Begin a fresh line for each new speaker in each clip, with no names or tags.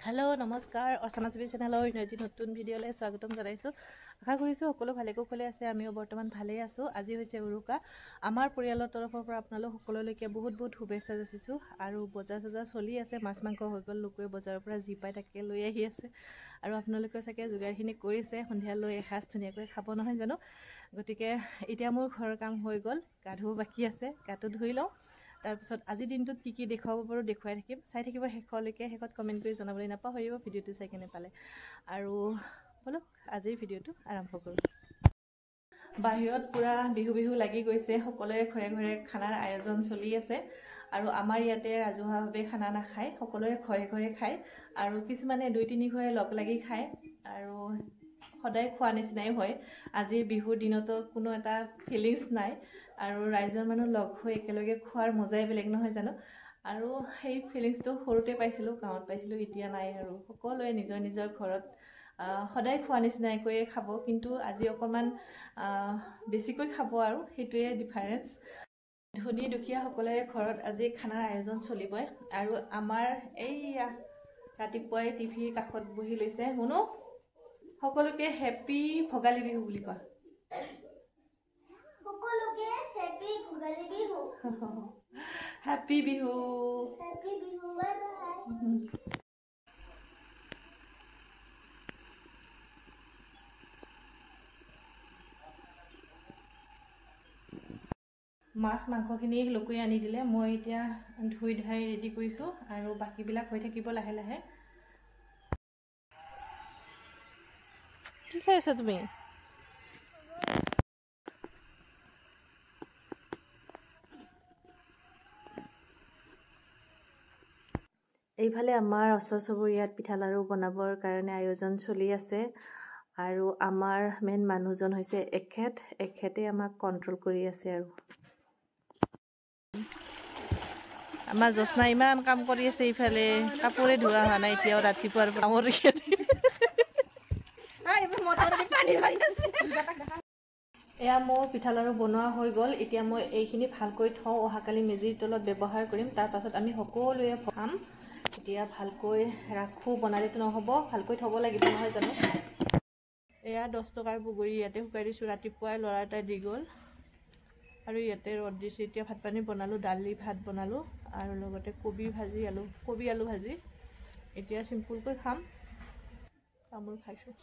Hello नमस्कार अर्चना TV चेनेলৰ এটি নতুন ভিডিঅ'লৈ স্বাগতম জনাইছো। আশা কৰিছো সকলো ভালে কুশলে আছে। আমিও বৰ্তমান ভালেই আছো। আজি হৈছে উৰুকা। আমাৰ পৰিয়ালৰ তৰফৰ পৰা আপোনালোক সকলোলৈকে বহুত শুভেচ্ছা যাচিছো। আৰু বজাৰ চলি আছে, মাছ মাংস হৈ গ'ল, লোকে বজাৰৰ পৰা যি পায় তাকে লৈ আহি আছে। আৰু আপোনালোকে চাগে যোগাৰখিনি কৰিছে, সন্ধিয়া লৈ এসাঁজ ধুনীয়াকৈ খাব নহয় জানো। গতিকে এতিয়া মোৰ ঘৰৰ কাম হৈ গ'ল, গা ধুব বাকী আছে, গাটো ধুই লওঁ। তাৰপিছত আজি দিনটোত কি দেখুৱাব পাৰোঁ দেখুৱাই থাকিম। চাই থাকিব শেষলৈকে। শেষত কমেণ্ট কৰি জনাবলৈ নাপাহৰিব ভিডিঅ'টো চাই কেনে পালে। আৰু বলক আজিৰ ভিডিঅ'টো আৰম্ভ কৰোঁ। বাহিৰত পূৰা বিহু লাগি গৈছে। সকলোৰে ঘৰে ঘৰে খানাৰ আয়োজন চলি আছে। আৰু আমাৰ ইয়াতে ৰাজহুৱাভাৱে খানা নাখায়, সকলোৰে ঘৰে ঘৰে খায়। আৰু কিছুমানে 2-3 ঘৰে লগ লাগি খায়। আৰু সদায় খোৱা নিচিনাই হয়। আজি বিহুৰ দিনতো কোনো এটা ফিলিংছ নাই। আৰু ৰাইজৰ মানুহ লগ হৈ একেলগে খোৱাৰ মজাই বেলেগ নহয় জানো। আৰু সেই ফিলিংছটো সৰুতে পাইছিলোঁ, গাঁৱত পাইছিলোঁ, এতিয়া নাই। আৰু সকলোৱে নিজৰ নিজৰ ঘৰত সদায় খোৱা নিচিনাকৈয়ে খাব, কিন্তু আজি অকণমান বেছিকৈ খাব। আৰু সেইটোৱে ডিফাৰেঞ্চ। ধনী দুখীয়া সকলোৰে ঘৰত আজি খানাৰ আয়োজন চলিবই। আৰু আমাৰ এইয়া ৰাতিপুৱাই টিভিৰ কাষত বহি লৈছে শুনো। সকলোকে হেপী ভোগালী বিহু বুলি কোৱা। সকলোকে happy Bhogali Bihu. Happy Bihu. Happy Bihu. Bye bye. মাছ মাংসখিনি লোকে আনি দিলে। মই এতিয়া ধুই ধাই ৰেডি কৰিছোঁ। আৰু বাকীবিলাক হৈ থাকিব লাহে লাহে। কি খাইছা তুমি? এইফালে আমাৰ ওচৰ চুবুৰীয়াত পিঠা লাড়ু বনাবৰ কাৰণে আয়োজন চলি আছে। আৰু আমাৰ মেইন মানুহজন হৈছে এখেতে আমাক কণ্ট্ৰল কৰি আছে। আৰু আমাৰ জোৎস্না ইমান কাম কৰি আছে। ইফালে কাপোৰে ধোৱা হোৱা নাই এতিয়াও, ৰাতিপুৱাৰ কামৰ। এয়া মোৰ পিঠা লাড়ু বনোৱা হৈ গ'ল। এতিয়া মই এইখিনি ভালকৈ থওঁ, অহাকালি মেজিৰ তলত ব্যৱহাৰ কৰিম। তাৰ পাছত আমি সকলোৱে খাম। এতিয়া ভালকৈ ৰাখোঁ, বনালেতো নহ'ব, ভালকৈ থ'ব লাগিব নহয় জানো। এয়া 10 টকাৰ বগৰী ইয়াতে শুকাই দিছোঁ। ৰাতিপুৱাই ল'ৰা এটাই দি গ'ল। আৰু ইয়াতে ৰ'দ দিছে। এতিয়া ভাত পানী বনালোঁ, দালি ভাত বনালোঁ, আৰু লগতে কবি আলু ভাজি। এতিয়া চিম্পুলকৈ খাম। তামোল খাইছোঁ।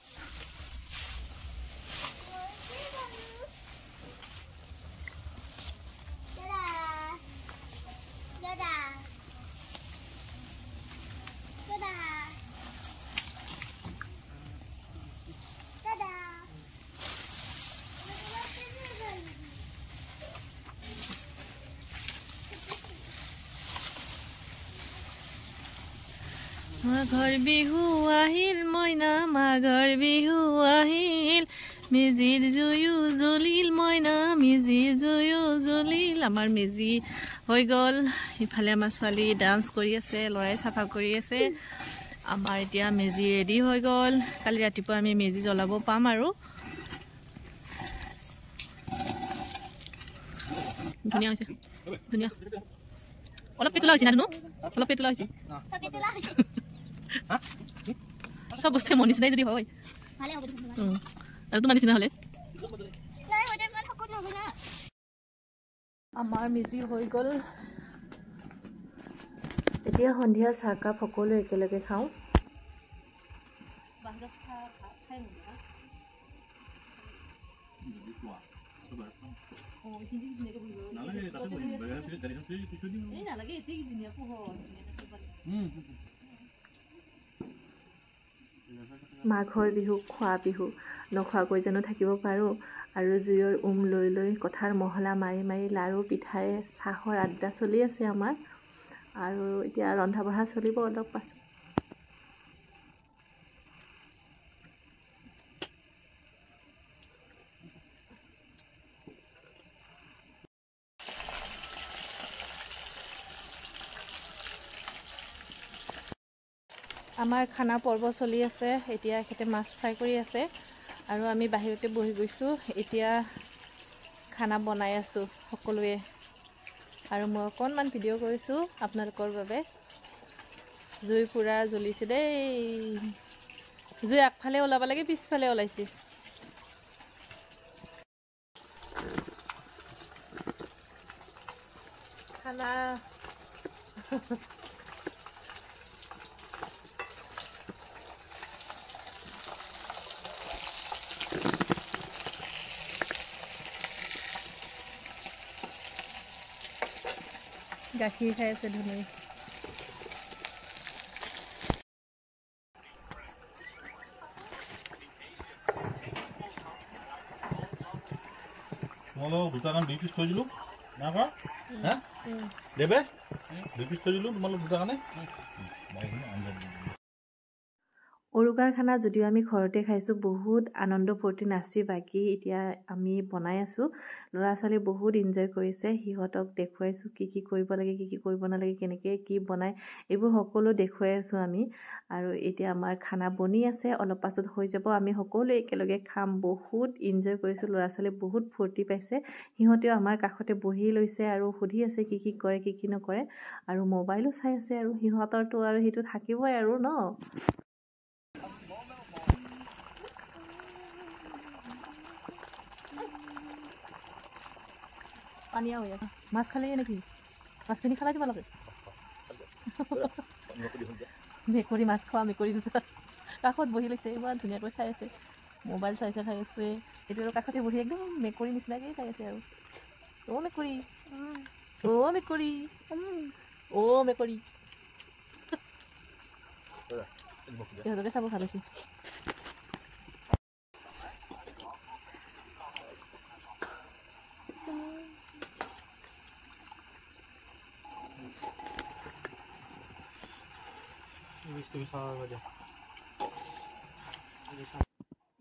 মাঘৰ বিহু আহিল মইনা, মাঘৰ বিহু আহিল, মেজিৰ জুয়ো জ্বলিল মইনা, মেজিৰ জুয়ো জ্বলিল। আমাৰ মেজি হৈ গ'ল। ইফালে আমাৰ ছোৱালী ডান্স কৰি আছে, ল'ৰাই চাফা কৰি আছে। আমাৰ এতিয়া মেজি ৰেডি হৈ গ'ল। কালি ৰাতিপুৱা আমি মেজি জ্বলাব পাম। আৰু ধুনীয়া হৈছে, ধুনীয়া। অলপ পেটুলা হৈছে না ধুনু, অলপ পেটুলা হৈছে। সব বস্তু মোৰ নিচিনাই যদি হয় আৰু তোমাৰ নিচিনা হ'লে। আমাৰ মেজি হৈ গ'ল। এতিয়া সন্ধিয়া চাহকাপ সকলোৱে একেলগে খাওঁ। মাঘৰ বিহু খোৱা বিহু, নোখোৱাকৈ জানো থাকিব পাৰোঁ। আৰু জুইৰ লৈ লৈ কঠাৰ মহলা মাৰি মাৰি লাড়ু পিঠাৰে চাহৰ আড্ডা চলি আছে আমাৰ। আৰু এতিয়া ৰন্ধা বঢ়া চলিব অলপ পাছত। আমাৰ খানা পৰ্ব চলি আছে। এতিয়া এখেতে মাছ ফ্ৰাই কৰি আছে। আৰু আমি বাহিৰতে বহি গৈছোঁ। এতিয়া খানা বনাই আছোঁ সকলোৱে। আৰু মই অকণমান ভিডিঅ' কৰিছোঁ আপোনালোকৰ বাবে। জুই পুৰা জ্বলিছে দেই জুই আগফালে ওলাব লাগে পিছফালে ওলাইছে খানা গাখীৰ খাই আছে ধুনীয়া
তোমালোক দুটামান 2 পিচ থৈ দিলো না কা হা দেবে 2 পিচ থৈ দিলো তোমালোক দুটা কাৰণে
উৰুকাৰ খানা যদিও আমি ঘৰতে খাইছোঁ বহুত আনন্দ ফূৰ্তি নাচি বাগি এতিয়া আমি বনাই আছোঁ ল'ৰা ছোৱালী বহুত এনজয় কৰিছে সিহঁতক দেখুৱাইছোঁ কি কি কৰিব লাগে কি কি কৰিব নালাগে কেনেকৈ কি বনাই এইবোৰ সকলো দেখুৱাই আছোঁ আমি আৰু এতিয়া আমাৰ খানা বনি আছে অলপ পাছত হৈ যাব আমি সকলোৱে একেলগে খাম বহুত এনজয় কৰিছোঁ ল'ৰা ছোৱালী বহুত ফূৰ্তি পাইছে সিহঁতেও আমাৰ কাষতে বহি লৈছে আৰু সুধি আছে কি কি কৰে কি কি নকৰে আৰু মোবাইলো চাই আছে আৰু সিহঁতৰতো আৰু সেইটো থাকিবই আৰু ন পানীয়া হৈ আছে মাছ খালে নেকি মাছখিনি খালাই দিব লাগে মেকুৰী মাছ খোৱা মেকুৰী দুটা কাষত বহি লৈছে ইমান ধুনীয়াকৈ খাই আছে মোবাইল চাইছে খাই আছে এইটো আৰু কাষতে বহি একদম মেকুৰী নিচিনাকৈ খাই আছে আৰু অ' মেকুৰী অ' মেকুৰী অ' মেকুৰী ইহঁতকে চাব ভাল হৈছে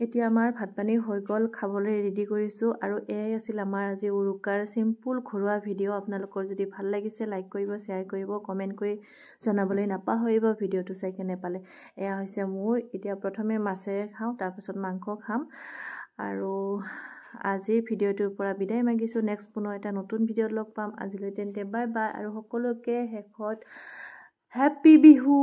এতিয়া আমাৰ ভাত পানী হৈ গ'ল খাবলৈ ৰেডি কৰিছোঁ আৰু এয়াই আছিল আমাৰ আজি উৰুকাৰ চিম্পুল ঘৰুৱা ভিডিঅ' আপোনালোকৰ যদি ভাল লাগিছে লাইক কৰিব শ্বেয়াৰ কৰিব কমেণ্ট কৰি জনাবলৈ নাপাহৰিব ভিডিঅ'টো চাই কেনে পালে এয়া হৈছে মোৰ এতিয়া প্ৰথমে মাছেৰে খাওঁ তাৰপিছত মাংস খাম আৰু আজিৰ ভিডিঅ'টোৰ পৰা বিদায় মাগিছোঁ নেক্সট পুনৰ এটা নতুন ভিডিঅ'ত লগ পাম আজিলৈ তেন্তে বাই বাই আৰু সকলোকে শেষত হেপ্পী বিহু